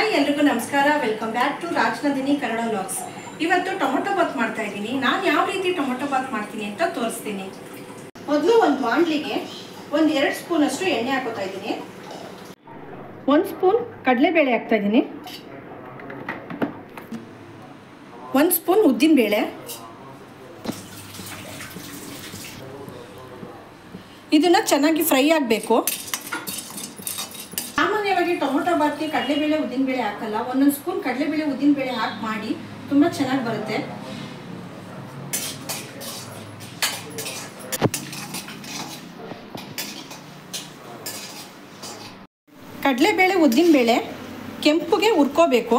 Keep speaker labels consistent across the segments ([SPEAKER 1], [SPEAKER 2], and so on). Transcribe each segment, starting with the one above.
[SPEAKER 1] Hi ಎಲ್ರಿಗೂ ನಮಸ್ಕಾರ. Welcome back to Rajanandini Kannada vlogs. ಇವತ್ತು ಟೊಮೊಟೊ ಬಾತ್ ಮಾಡ್ತಾ ಇದ್ದೀನಿ. ನಾನು ಯಾವ ರೀತಿ ಟೊಮೊಟೊ ಬಾತ್ ಮಾಡ್ತೀನಿ ಅಂತ ತೋರಿಸ್ತೀನಿ. ಮೊದಲು ಒಂದು ಬಾಣಲಿಗೆ ಒಂದು 2 ಸ್ಪೂನ್ ಅಷ್ಟು ಎಣ್ಣೆ ಹಾಕೋತಾ ಇದ್ದೀನಿ. 1 ಸ್ಪೂನ್ ಕಡಲೆಬೇಳೆ ಹಾಕ್ತಾ ಇದ್ದೀನಿ. 1 ಸ್ಪೂನ್ ಉದ್ದಿನಬೇಳೆ. ಇದನ್ನು ಚೆನ್ನಾಗಿ ಫ್ರೈ ಆಗಬೇಕು. ಸಾಮಾನ್ಯವಾಗಿ ಟೊಮೊಟೊ ಬಾತ್ಗೆ ಕಡಲೆಬೇಳೆ ಉದ್ದಿನಬೇಳೆ ಹಾಕಲ್ಲ. 1 ಸ್ಪೂನ್ ಕಡಲೆಬೇಳೆ ಉದ್ದಿನಬೇಳೆ ಹಾಕಿ ಮಾಡಿ ತುಂಬ ಚೆನ್ನಾಗಿ ಬರುತ್ತೆ. ಕಡಲೆಬೇಳೆ ಉದ್ದಿನಬೇಳೆ ಕೆಂಪುಗೆ ಹುರ್ಕೋಬೇಕು.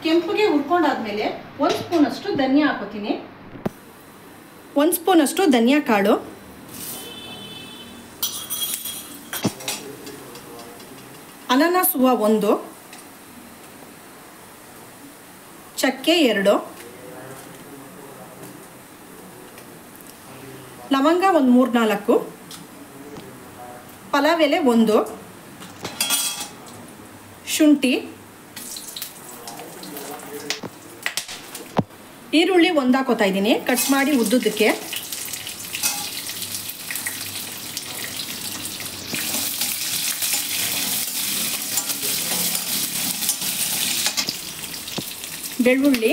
[SPEAKER 1] ಕೆಂಪುಗೆ ಹುರ್ಕೊಂಡಾದ್ಮೇಲೆ 1 ಸ್ಪೂನ್ ಅಷ್ಟು ಧನಿಯಾ ಹಾಕೋತೀನಿ. 1 ಸ್ಪೂನ್ ಅಷ್ಟು ಧನಿಯಾ ಕಾಳು, ಅನಾನಸ್ ಹೂವು 1, ಚಕ್ಕೆ 2, ಲವಂಗ ಒಂದು 3-4, ಪಲಾವ್ ಎಲೆ 1, ಶುಂಠಿ, ಈರುಳ್ಳಿ 1 ಹಾಕೋತಾ ಇದ್ದೀನಿ ಕಟ್ ಮಾಡಿ ಉದ್ದುದಕ್ಕೆ. ಬೆಳ್ಳುಳ್ಳಿ,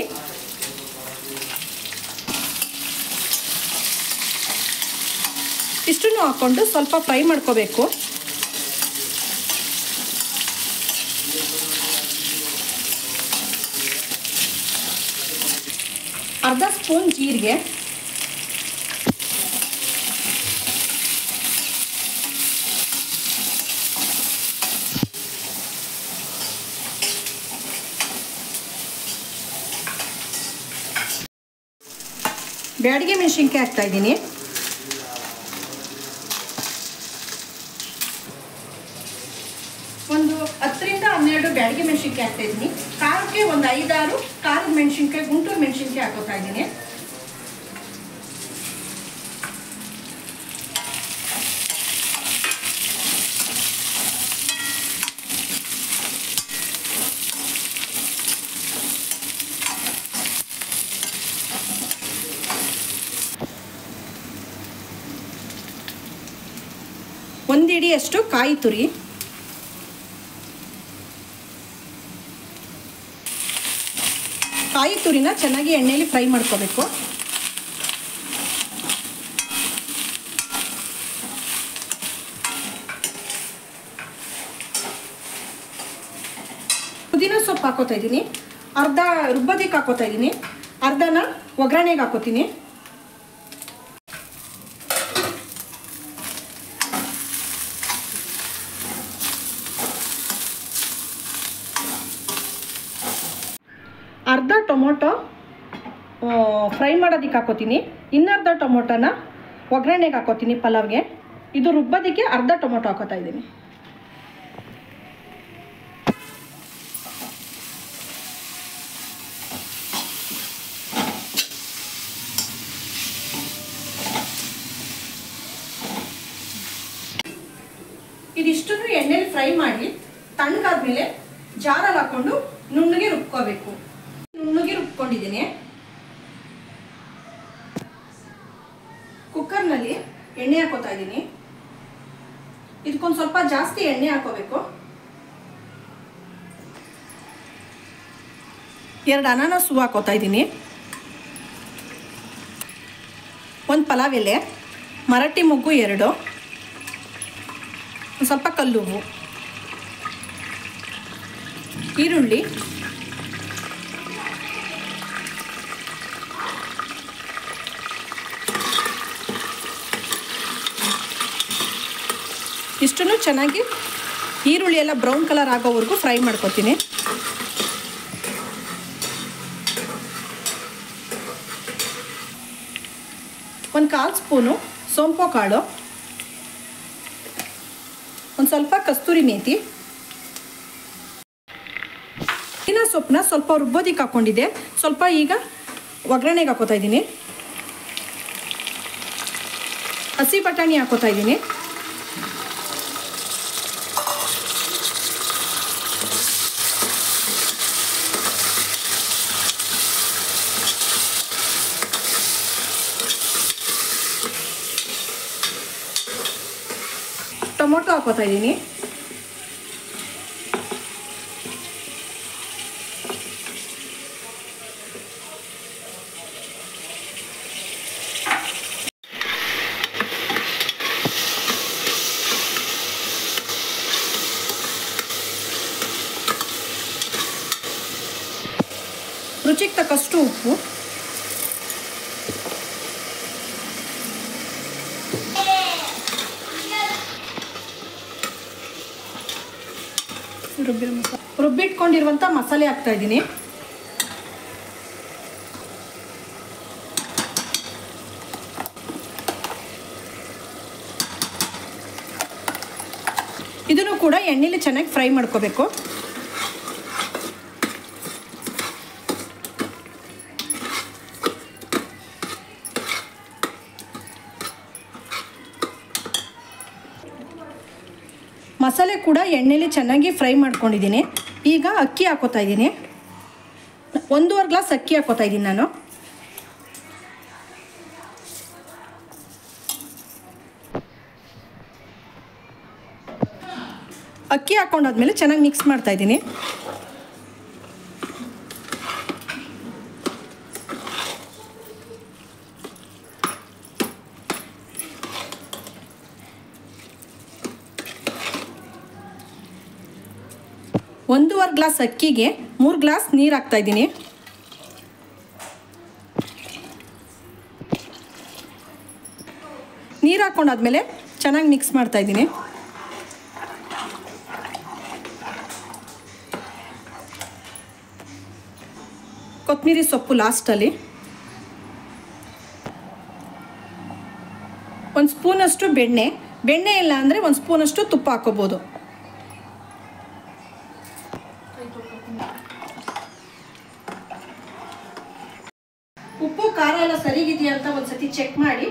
[SPEAKER 1] ಇಷ್ಟನ್ನು ಹಾಕ್ಕೊಂಡು ಸ್ವಲ್ಪ ಫ್ರೈ ಮಾಡ್ಕೋಬೇಕು. ಅರ್ಧ ಸ್ಪೂನ್ ಜೀರಿಗೆ, ಬ್ಯಾಡಗೆ ಮೆಣಸಿನ್ಕಾಯಿ ಹಾಕ್ತಾ ಇದ್ದೀನಿ. ಒಂದು 10-12 ಬ್ಯಾಡಗೆ ಮೆಣಸಿನ್ಕಾಯಿ ಹಾಕ್ತಾ ಇದ್ದೀನಿ. ಖಾರಕ್ಕೆ ಒಂದು 5-6 ಖಾರದ ಮೆಣಸಿನ್ಕಾಯಿ, ಗುಂಟೂರು ಮೆಣಸಿನ್ಕಾಯಿ ಹಾಕೋತಾ ಇದ್ದೀನಿ. ಒಂದು ಹಿಡಿಯಷ್ಟು ಕಾಯಿ ತುರಿ, ಕಾಯಿ ತುರಿನ ಚೆನ್ನಾಗಿ ಎಣ್ಣೆಯಲ್ಲಿ ಫ್ರೈ ಮಾಡ್ಕೋಬೇಕು. ಪುದೀನ ಸೊಪ್ಪು ಹಾಕೋತಾ ಇದ್ದೀನಿ. ಅರ್ಧ ರುಬ್ಬೋದಕ್ಕೆ ಹಾಕೋತಾ ಇದ್ದೀನಿ, ಅರ್ಧನ ಒಗ್ಗರಣೆಗೆ ಹಾಕೋತೀನಿ. ಅರ್ಧ ಟೊಮೊಟೊ ಫ್ರೈ ಮಾಡೋದಕ್ಕೆ ಹಾಕೋತೀನಿ. ಇನ್ನರ್ಧ ಟೊಮೊಟೊನ ಒಗ್ಗರಣೆಗೆ ಹಾಕೋತೀನಿ ಪಲಾವ್ಗೆ. ಇದು ರುಬ್ಬೋದಕ್ಕೆ ಅರ್ಧ ಟೊಮೊಟೊ ಹಾಕೋತಾ ಇದ್ದೀನಿ. ಇದಿಷ್ಟನ್ನು ಎಣ್ಣೆಲಿ ಫ್ರೈ ಮಾಡಿ ತಣ್ಣಗಾದ್ಮೇಲೆ ಜಾರಲ್ಲಿ ಹಾಕೊಂಡು ನುಣ್ಣಗೆ ರುಬ್ಕೋಬೇಕು. ನುಣ್ಣಗೆ ರುಬ್ಕೊಂಡಿದ್ದೀನಿ. ಕುಕ್ಕರ್ನಲ್ಲಿ ಎಣ್ಣೆ ಹಾಕೋತಾ ಇದ್ದೀನಿ. ಇದಕ್ಕೊಂದು ಸ್ವಲ್ಪ ಜಾಸ್ತಿ ಎಣ್ಣೆ ಹಾಕೋಬೇಕು. 2 ಅನಾನಸ್ ಹೂವು ಹಾಕೋತಾ ಇದ್ದೀನಿ. 1 ಪಲಾವ್ ಎಲೆ, ಮರಾಠಿ ಮೊಗ್ಗು 2, ಒಂದು ಸ್ವಲ್ಪ ಕಲ್ಲುವು, ಈರುಳ್ಳಿ, ಇಷ್ಟನ್ನು ಚೆನ್ನಾಗಿ ಈರುಳ್ಳಿ ಎಲ್ಲ ಬ್ರೌನ್ ಕಲರ್ ಆಗೋವರೆಗೂ ಫ್ರೈ ಮಾಡ್ಕೊತೀನಿ. ಒಂದು 1/4 ಸ್ಪೂನು ಸೋಂಪು ಕಾಳು, ಒಂದು ಸ್ವಲ್ಪ ಕಸ್ತೂರಿ ಮೇಥಿ, ಪುದೀನ ಸೊಪ್ಪನ್ನ ಸ್ವಲ್ಪ ರುಬ್ಬೋದಕ್ಕೆ ಹಾಕ್ಕೊಂಡಿದ್ದೆ. ಸ್ವಲ್ಪ ಈಗ ಒಗ್ಗರಣೆಗೆ ಹಾಕೋತಾ ಇದ್ದೀನಿ. ಹಸಿ ಬಟಾಣಿ ಹಾಕೋತಾ ಇದ್ದೀನಿ. ಹಾಕೋತಾ ಇದ್ದೀನಿ. ರುಚಿಗೆ ತಕ್ಕಷ್ಟು ಉಪ್ಪು, ರುಬ್ಬಿಟ್ಕೊಂಡಿರುವಂಥ ಮಸಾಲೆ ಹಾಕ್ತಾ ಇದ್ದೀನಿ. ಇದನ್ನು ಕೂಡ ಎಣ್ಣೆಲಿ ಚೆನ್ನಾಗಿ ಫ್ರೈ ಮಾಡ್ಕೋಬೇಕು. ಮಸಾಲೆ ಕೂಡ ಎಣ್ಣೆಲಿ ಚೆನ್ನಾಗಿ ಫ್ರೈ ಮಾಡ್ಕೊಂಡಿದ್ದೀನಿ. ಈಗ ಅಕ್ಕಿ ಹಾಕೋತಾ ಇದ್ದೀನಿ. 1.5 ಗ್ಲಾಸ್ ಅಕ್ಕಿ ಹಾಕೋತಾ ಇದ್ದೀನಿ ನಾನು. ಅಕ್ಕಿ ಹಾಕೊಂಡಾದ್ಮೇಲೆ ಚೆನ್ನಾಗಿ ಮಿಕ್ಸ್ ಮಾಡ್ತಾ ಇದ್ದೀನಿ. ಒಂದೂವರೆ ಗ್ಲಾಸ್ ಅಕ್ಕಿಗೆ 3 ಗ್ಲಾಸ್ ನೀರು ಹಾಕ್ತಾ ಇದ್ದೀನಿ. ನೀರು ಹಾಕೊಂಡಾದ್ಮೇಲೆ ಚೆನ್ನಾಗಿ ಮಿಕ್ಸ್ ಮಾಡ್ತಾ ಇದ್ದೀನಿ. ಕೊತ್ತಂಬರಿ ಸೊಪ್ಪು ಲಾಸ್ಟಲ್ಲಿ. 1 ಸ್ಪೂನಷ್ಟು ಬೆಣ್ಣೆ ಇಲ್ಲ ಅಂದರೆ 1 ಸ್ಪೂನಷ್ಟು ತುಪ್ಪ ಹಾಕೋಬೋದು. ಉಪ್ಪು ಖಾರ ಎಲ್ಲ ಸರಿಗಿದೆಯಾ ಅಂತ ಒಂದ್ಸತಿ ಚೆಕ್ ಮಾಡಿ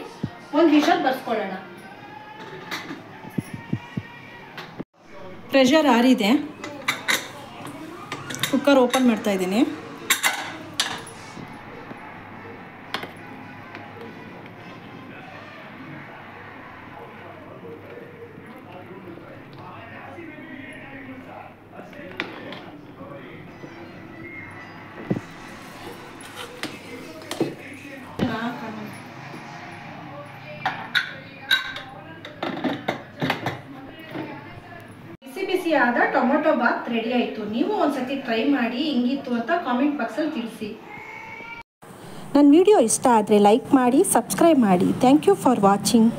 [SPEAKER 1] 1 ವಿಷಲ್ ಬರ್ಸ್ಕೊಳ್ಳೋಣ. ಪ್ರೆಷರ್ ಆರಿದೆ. ಕುಕ್ಕರ್ ಓಪನ್ ಮಾಡ್ತಾ ಇದ್ದೀನಿ. ಬಿಸಿಯಾದ ಟೊಮೊಟೊ ಬಾತ್ ರೆಡಿ ಆಯಿತು. ನೀವು ಒಂದ್ಸತಿ ಟ್ರೈ ಮಾಡಿ ಹೆಂಗಿತ್ತು ಅಂತ ಕಾಮೆಂಟ್ ಬಾಕ್ಸಲ್ಲಿ ತಿಳಿಸಿ. ನನ್ನ ವಿಡಿಯೋ ಇಷ್ಟ ಆದರೆ ಲೈಕ್ ಮಾಡಿ, ಸಬ್ಸ್ಕ್ರೈಬ್ ಮಾಡಿ. Thank you for watching.